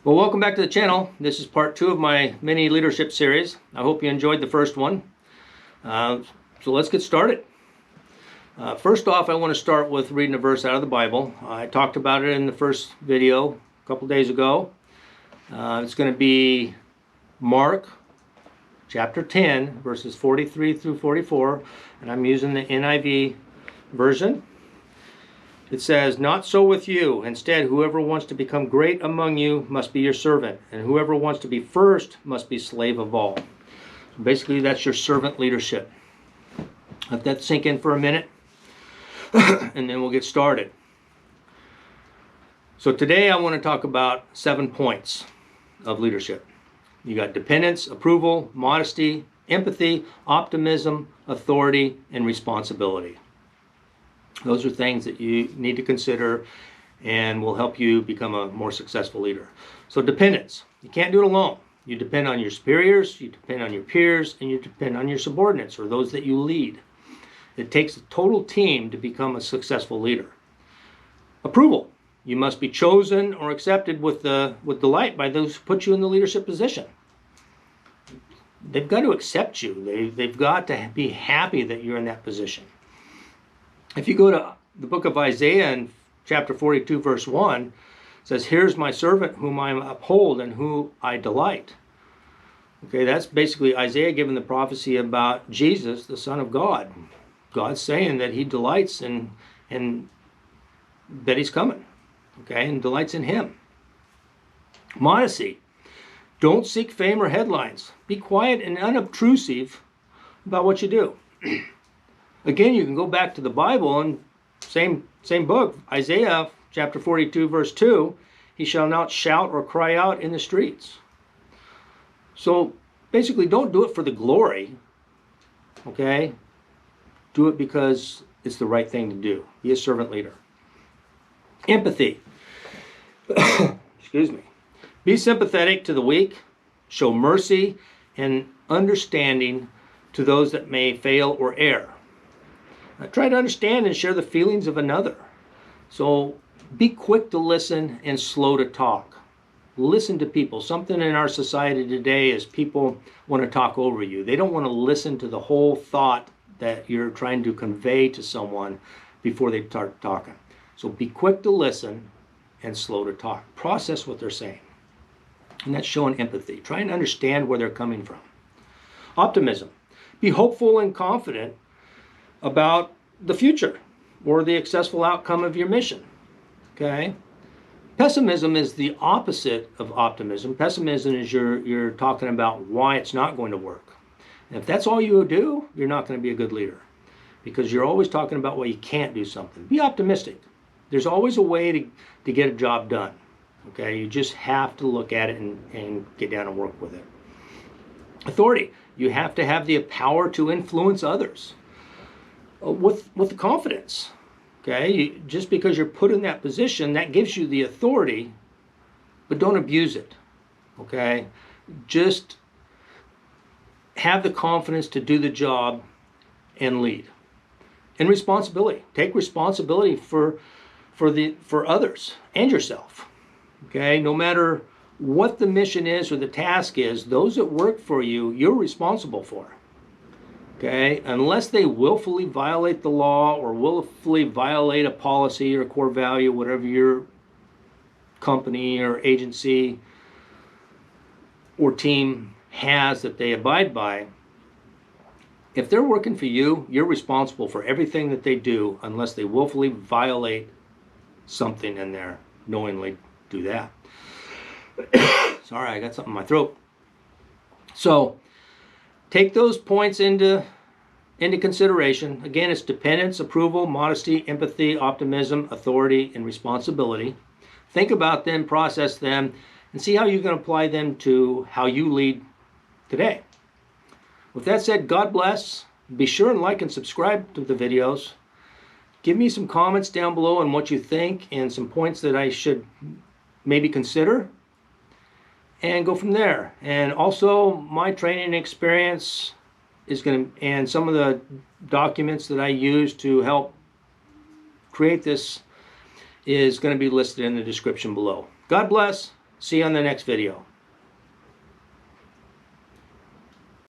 Well, welcome back to the channel. This is part 2 of my mini leadership series. I hope you enjoyed the first one. So let's get started. First off, I want to start with reading a verse out of the Bible. I talked about it in the first video a couple days ago. It's going to be Mark chapter 10, verses 43 through 44, and I'm using the NIV version. It says, "Not so with you. Instead, whoever wants to become great among you must be your servant, and whoever wants to be first must be slave of all." So basically, that's your servant leadership. Let that sink in for a minute, and then we'll get started. So today I want to talk about 7 points of leadership. You got dependence, approval, modesty, empathy, optimism, authority, and responsibility. Those are things that you need to consider and will help you become a more successful leader. So dependence. You can't do it alone. You depend on your superiors, you depend on your peers, and you depend on your subordinates or those that you lead. It takes a total team to become a successful leader. Approval. You must be chosen or accepted with delight by those who put you in the leadership position. They've got to accept you. They've got to be happy that you're in that position. If you go to the book of Isaiah in chapter 42, verse 1, it says, "Here's my servant whom I uphold and who I delight." Okay, that's basically Isaiah giving the prophecy about Jesus, the Son of God. God's saying that he delights in that he's coming, okay, and delights in him. Modesty. Don't seek fame or headlines. Be quiet and unobtrusive about what you do. Again, you can go back to the Bible and same book, Isaiah chapter 42, verse 2, "He shall not shout or cry out in the streets." So basically, don't do it for the glory, okay? Do it because it's the right thing to do. Be a servant leader. Empathy. Excuse me. Be sympathetic to the weak. Show mercy and understanding to those that may fail or err. Try to understand and share the feelings of another. So be quick to listen and slow to talk. Listen to people. Something in our society today is people want to talk over you. They don't want to listen to the whole thought that you're trying to convey to someone before they start talking. So be quick to listen and slow to talk. Process what they're saying. And that's showing empathy. Try and understand where they're coming from. Optimism. Be hopeful and confident about the future or the successful outcome of your mission. Okay? Pessimism is the opposite of optimism. Pessimism is you're talking about why it's not going to work. And if that's all you do, you're not going to be a good leader, because you're always talking about why you can't do something. Be optimistic. There's always a way to get a job done. Okay? You just have to look at it and get down and work with it. Authority. You have to have the power to influence others. With confidence, okay? Just because you're put in that position, that gives you the authority, but don't abuse it, okay? Just have the confidence to do the job and lead. And responsibility. Take responsibility for others and yourself, okay? No matter what the mission is or the task is, those that work for you, you're responsible for. Okay, unless they willfully violate the law or willfully violate a policy or a core value, whatever your company or agency or team has that they abide by, if they're working for you, you're responsible for everything that they do unless they willfully violate something in there, knowingly do that. Sorry, I got something in my throat. So take those points into consideration. Again, it's dependence, approval, modesty, empathy, optimism, authority, and responsibility. Think about them, process them, and see how you can apply them to how you lead today. With that said, God bless. Be sure and like and subscribe to the videos. Give me some comments down below on what you think and some points that I should maybe consider, and go from there. And also, my training experience is and some of the documents that I use to help create this is going to be listed in the description below. God bless. See you on the next video.